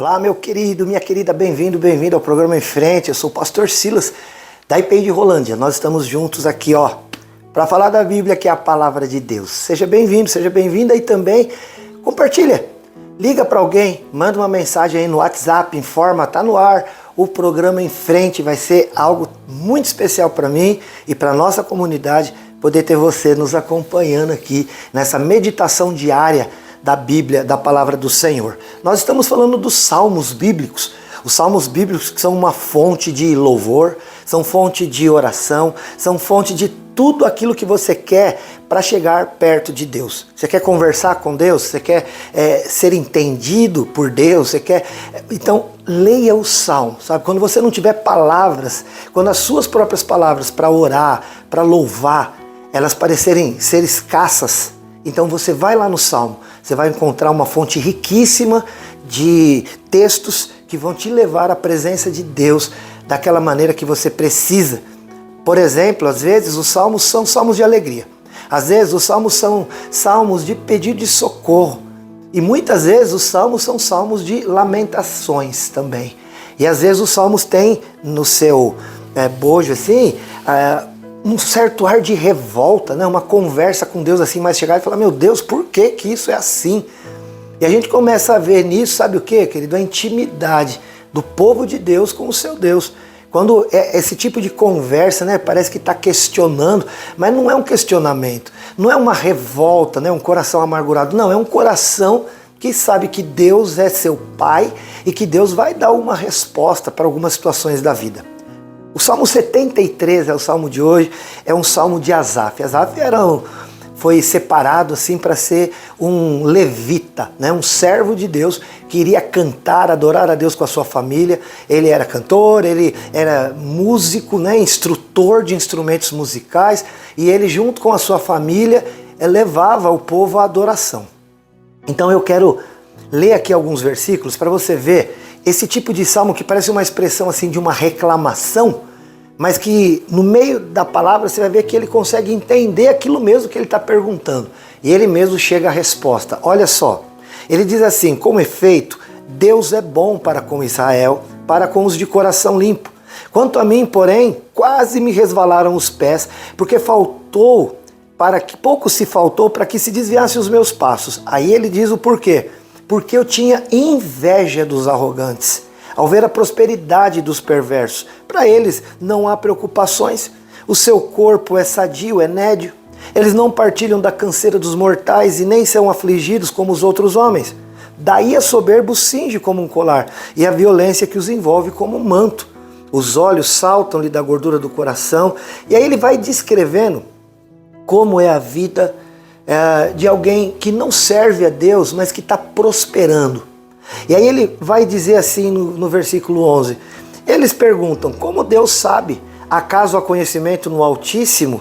Olá, meu querido, minha querida, bem-vindo ao programa Em Frente. Eu sou o pastor Silas, da IPI de Rolândia. Nós estamos juntos aqui, para falar da Bíblia, que é a palavra de Deus. Seja bem-vindo, seja bem-vinda e também compartilha. Liga para alguém, manda uma mensagem aí no WhatsApp, informa, tá no ar. O programa Em Frente vai ser algo muito especial para mim e para a nossa comunidade, poder ter você nos acompanhando aqui nessa meditação diária da Bíblia, da palavra do Senhor. Nós estamos falando dos salmos bíblicos. Os salmos bíblicos são uma fonte de louvor, são fonte de oração, são fonte de tudo aquilo que você quer para chegar perto de Deus. Você quer conversar com Deus? Você quer ser entendido por Deus? Você quer... Então, leia o salmo, sabe? Quando você não tiver palavras, quando as suas próprias palavras para orar, para louvar, elas parecerem ser escassas, então você vai lá no salmo, você vai encontrar uma fonte riquíssima de textos que vão te levar à presença de Deus daquela maneira que você precisa. Por exemplo, às vezes os salmos são salmos de alegria. Às vezes os salmos são salmos de pedido de socorro. E muitas vezes os salmos são salmos de lamentações também. E às vezes os salmos têm no seu bojo assim, um certo ar de revolta, né? Uma conversa com Deus assim, mais chegar e falar, meu Deus, por que isso é assim? E a gente começa a ver nisso, sabe o que, querido? A intimidade do povo de Deus com o seu Deus. Quando esse tipo de conversa, né, parece que está questionando, mas não é um questionamento, não é uma revolta, né, um coração amargurado, não, é um coração que sabe que Deus é seu Pai e que Deus vai dar uma resposta para algumas situações da vida. O Salmo 73 é o salmo de hoje, é um salmo de Asaf. Asaf foi separado assim para ser um levita, né? Um servo de Deus que iria cantar, adorar a Deus com a sua família. Ele era cantor, ele era músico, né? Instrutor de instrumentos musicais, e ele junto com a sua família levava o povo à adoração. Então eu quero ler aqui alguns versículos para você ver esse tipo de salmo que parece uma expressão assim de uma reclamação, mas que no meio da palavra você vai ver que ele consegue entender aquilo mesmo que ele está perguntando. E ele mesmo chega à resposta. Olha só, ele diz assim, com efeito, Deus é bom para com Israel, para com os de coração limpo. Quanto a mim, porém, quase me resvalaram os pés, porque pouco se faltou para que se desviassem os meus passos. Aí ele diz o porquê. Porque eu tinha inveja dos arrogantes, ao ver a prosperidade dos perversos. Para eles não há preocupações, o seu corpo é sadio, é nédio. Eles não partilham da canseira dos mortais e nem são afligidos como os outros homens. Daí a soberba os cinge como um colar e a violência que os envolve como um manto. Os olhos saltam-lhe da gordura do coração. E aí ele vai descrevendo como é a vida de alguém que não serve a Deus, mas que está prosperando. E aí ele vai dizer assim no versículo 11, eles perguntam, como Deus sabe? Acaso há conhecimento no Altíssimo?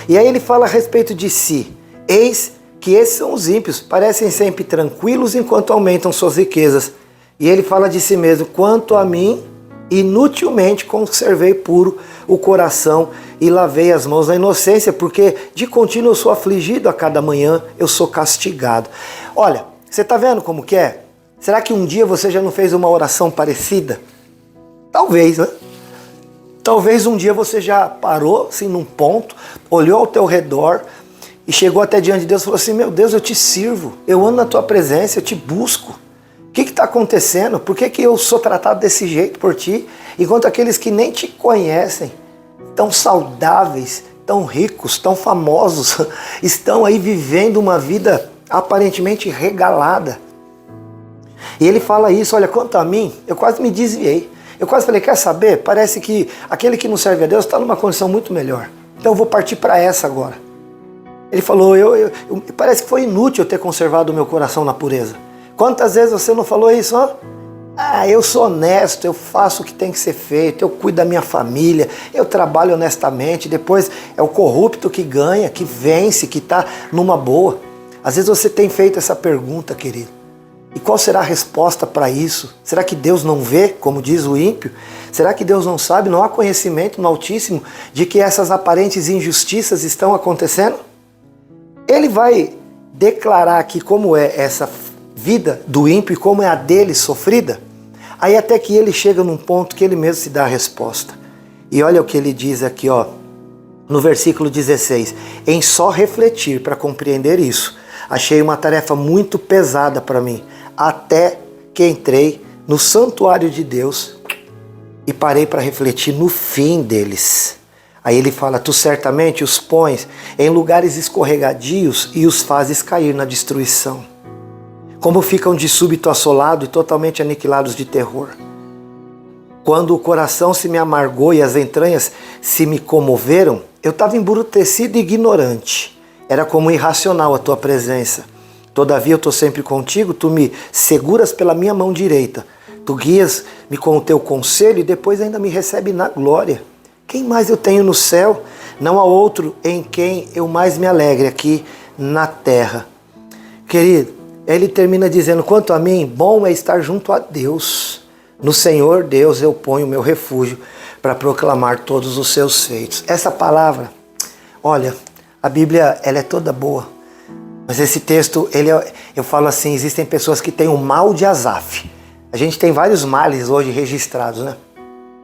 E aí ele fala a respeito de si, eis que esses são os ímpios, parecem sempre tranquilos enquanto aumentam suas riquezas. E ele fala de si mesmo, quanto a mim, inutilmente conservei puro o coração e lavei as mãos na inocência, porque de contínuo eu sou afligido a cada manhã, eu sou castigado. Olha, você está vendo como que é? Será que um dia você já não fez uma oração parecida? Talvez, né? Talvez um dia você já parou assim num ponto, olhou ao teu redor e chegou até diante de Deus e falou assim, meu Deus, eu te sirvo, eu ando na tua presença, eu te busco. O que está acontecendo? Por que eu sou tratado desse jeito por ti? Enquanto aqueles que nem te conhecem, tão saudáveis, tão ricos, tão famosos, estão aí vivendo uma vida aparentemente regalada. E ele fala isso, olha, quanto a mim, eu quase me desviei. Eu quase falei, quer saber? Parece que aquele que não serve a Deus está numa condição muito melhor. Então eu vou partir para essa agora. Ele falou, parece que foi inútil eu ter conservado o meu coração na pureza. Quantas vezes você não falou isso? Eu sou honesto, eu faço o que tem que ser feito, eu cuido da minha família, eu trabalho honestamente, depois é o corrupto que ganha, que vence, que está numa boa. Às vezes você tem feito essa pergunta, querido. E qual será a resposta para isso? Será que Deus não vê, como diz o ímpio? Será que Deus não sabe, não há conhecimento no Altíssimo de que essas aparentes injustiças estão acontecendo? Ele vai declarar aqui como é essa vida do ímpio e como é a dele sofrida. Aí até que ele chega num ponto que ele mesmo se dá a resposta. E olha o que ele diz aqui, ó, no versículo 16. Em só refletir para compreender isso, achei uma tarefa muito pesada para mim, até que entrei no santuário de Deus e parei para refletir no fim deles. Aí ele fala, tu certamente os pões em lugares escorregadios e os fazes cair na destruição. Como ficam de súbito assolados e totalmente aniquilados de terror. Quando o coração se me amargou e as entranhas se me comoveram, eu estava embrutecido e ignorante. Era como irracional a tua presença. Todavia eu estou sempre contigo, tu me seguras pela minha mão direita. Tu guias-me com o teu conselho e depois ainda me recebe na glória. Quem mais eu tenho no céu? Não há outro em quem eu mais me alegre aqui na terra. Querido, ele termina dizendo, quanto a mim, bom é estar junto a Deus. No Senhor Deus eu ponho o meu refúgio para proclamar todos os seus feitos. Essa palavra, olha, a Bíblia ela é toda boa. Mas esse texto, eu falo assim, existem pessoas que têm o mal de Asaf. A gente tem vários males hoje registrados, né?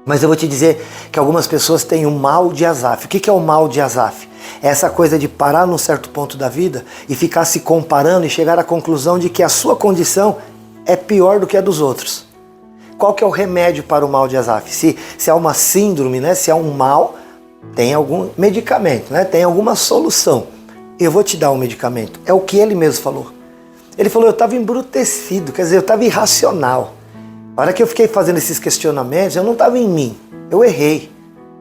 Mas eu vou te dizer que algumas pessoas têm o mal de Asaf. O que é o mal de Asaf? É essa coisa de parar num certo ponto da vida e ficar se comparando e chegar à conclusão de que a sua condição é pior do que a dos outros. Qual que é o remédio para o mal de Asaf? Se há uma síndrome, né? Se há um mal, tem algum medicamento, né? Tem alguma solução. Eu vou te dar um medicamento. É o que ele mesmo falou. Ele falou, eu estava embrutecido, quer dizer, eu estava irracional. A hora que eu fiquei fazendo esses questionamentos, eu não estava em mim, eu errei.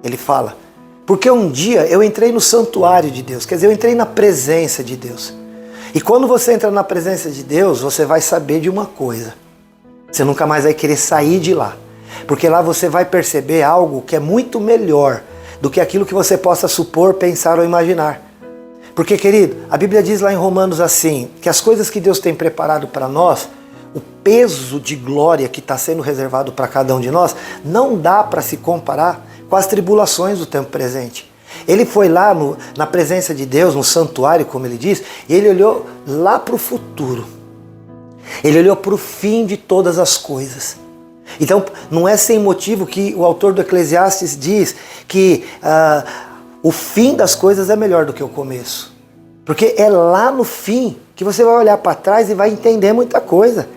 Ele fala, porque um dia eu entrei no santuário de Deus, quer dizer, eu entrei na presença de Deus. E quando você entra na presença de Deus, você vai saber de uma coisa. Você nunca mais vai querer sair de lá. Porque lá você vai perceber algo que é muito melhor do que aquilo que você possa supor, pensar ou imaginar. Porque, querido, a Bíblia diz lá em Romanos assim, que as coisas que Deus tem preparado para nós, o peso de glória que está sendo reservado para cada um de nós, não dá para se comparar com as tribulações do tempo presente. Ele foi lá na presença de Deus, no santuário, como ele diz, e ele olhou lá para o futuro. Ele olhou para o fim de todas as coisas. Então, não é sem motivo que o autor do Eclesiastes diz que o fim das coisas é melhor do que o começo. Porque é lá no fim que você vai olhar para trás e vai entender muita coisa.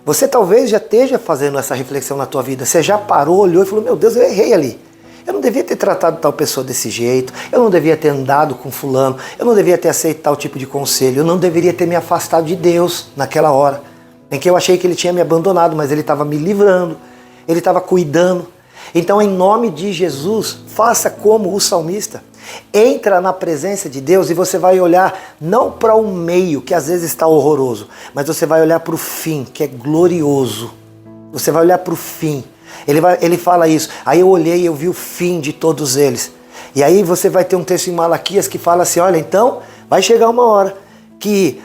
Você talvez já esteja fazendo essa reflexão na tua vida. Você já parou, olhou e falou, meu Deus, eu errei ali. Eu não devia ter tratado tal pessoa desse jeito. Eu não devia ter andado com fulano. Eu não devia ter aceito tal tipo de conselho. Eu não deveria ter me afastado de Deus naquela hora. Em que eu achei que ele tinha me abandonado, mas ele estava me livrando. Ele estava cuidando. Então, em nome de Jesus, faça como o salmista. Entra na presença de Deus e você vai olhar não para o meio, que às vezes está horroroso, mas você vai olhar para o fim, que é glorioso. Você vai olhar para o fim. Ele fala isso. Aí eu olhei e eu vi o fim de todos eles. E aí você vai ter um texto em Malaquias que fala assim, olha, então vai chegar uma hora que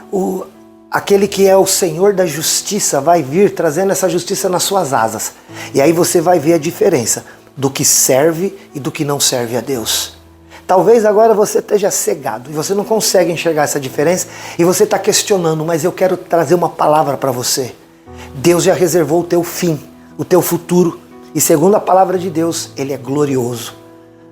aquele que é o Senhor da justiça vai vir trazendo essa justiça nas suas asas. E aí você vai ver a diferença do que serve e do que não serve a Deus. Talvez agora você esteja cegado e você não consegue enxergar essa diferença e você está questionando, mas eu quero trazer uma palavra para você. Deus já reservou o teu fim, o teu futuro e segundo a palavra de Deus, Ele é glorioso.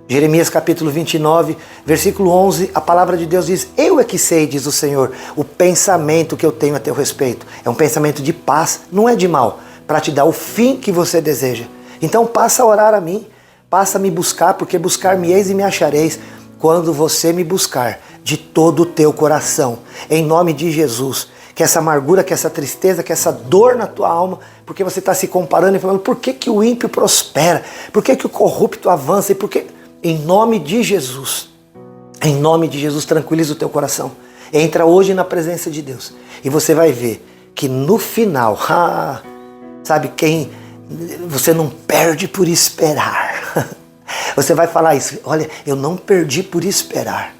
Jeremias capítulo 29, versículo 11, a palavra de Deus diz, eu é que sei, diz o Senhor, o pensamento que eu tenho a teu respeito. É um pensamento de paz, não é de mal, para te dar o fim que você deseja. Então passa a orar a mim, passa a me buscar, porque buscar-me-eis e me achareis, quando você me buscar de todo o teu coração, em nome de Jesus. Que essa amargura, que essa tristeza, que essa dor na tua alma, porque você está se comparando e falando, por que o ímpio prospera? Por que o corrupto avança? E por que... Em nome de Jesus, tranquiliza o teu coração. Entra hoje na presença de Deus e você vai ver que no final, sabe quem... Você não perde por esperar. Você vai falar isso, olha, eu não perdi por esperar.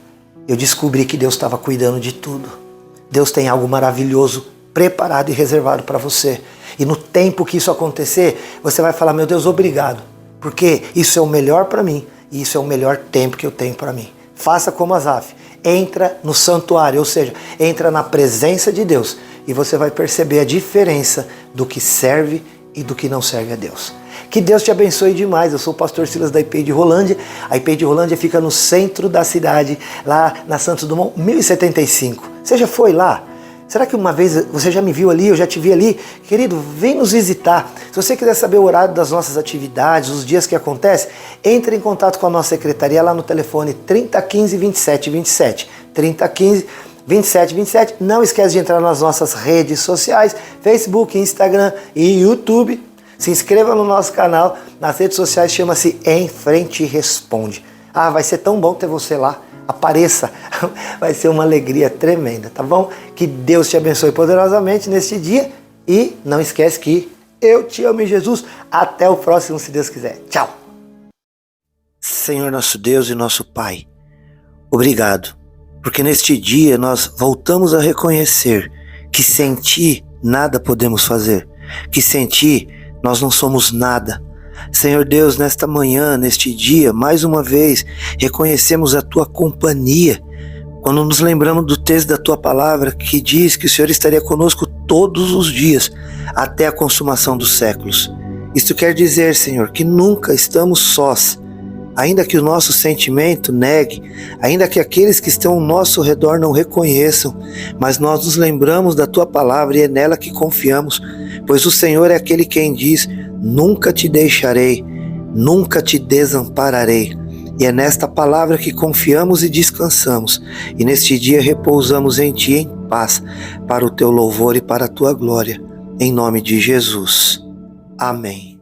Eu descobri que Deus estava cuidando de tudo. Deus tem algo maravilhoso preparado e reservado para você. E no tempo que isso acontecer, você vai falar, meu Deus, obrigado. Porque isso é o melhor para mim. E isso é o melhor tempo que eu tenho para mim. Faça como Asaf. Entra no santuário, ou seja, entra na presença de Deus. E você vai perceber a diferença do que serve e do que não serve a Deus. Que Deus te abençoe demais. Eu sou o pastor Silas da IP de Rolândia. A IP de Rolândia fica no centro da cidade, lá na Santos Dumont 1075. Você já foi lá? Será que uma vez você já me viu ali, eu já te vi ali? Querido, vem nos visitar. Se você quiser saber o horário das nossas atividades, os dias que acontece, entre em contato com a nossa secretaria lá no telefone 3015 2727. 3015 2727. Não esquece de entrar nas nossas redes sociais, Facebook, Instagram e YouTube. Se inscreva no nosso canal, nas redes sociais, chama-se Em Frente Responde. Ah, vai ser tão bom ter você lá. Apareça, vai ser uma alegria tremenda, tá bom? Que Deus te abençoe poderosamente neste dia e não esquece que eu te amo em Jesus. Até o próximo, se Deus quiser. Tchau! Senhor nosso Deus e nosso Pai, obrigado, porque neste dia nós voltamos a reconhecer que sem Ti nada podemos fazer, que sem Ti nós não somos nada. Senhor Deus, nesta manhã, neste dia, mais uma vez, reconhecemos a Tua companhia, quando nos lembramos do texto da Tua palavra, que diz que o Senhor estaria conosco todos os dias, até a consumação dos séculos. Isto quer dizer, Senhor, que nunca estamos sós, ainda que o nosso sentimento negue, ainda que aqueles que estão ao nosso redor não reconheçam, mas nós nos lembramos da Tua palavra e é nela que confiamos, pois o Senhor é aquele quem diz: nunca te deixarei, nunca te desampararei. E é nesta palavra que confiamos e descansamos, e neste dia repousamos em Ti em paz, para o Teu louvor e para a Tua glória, em nome de Jesus. Amém.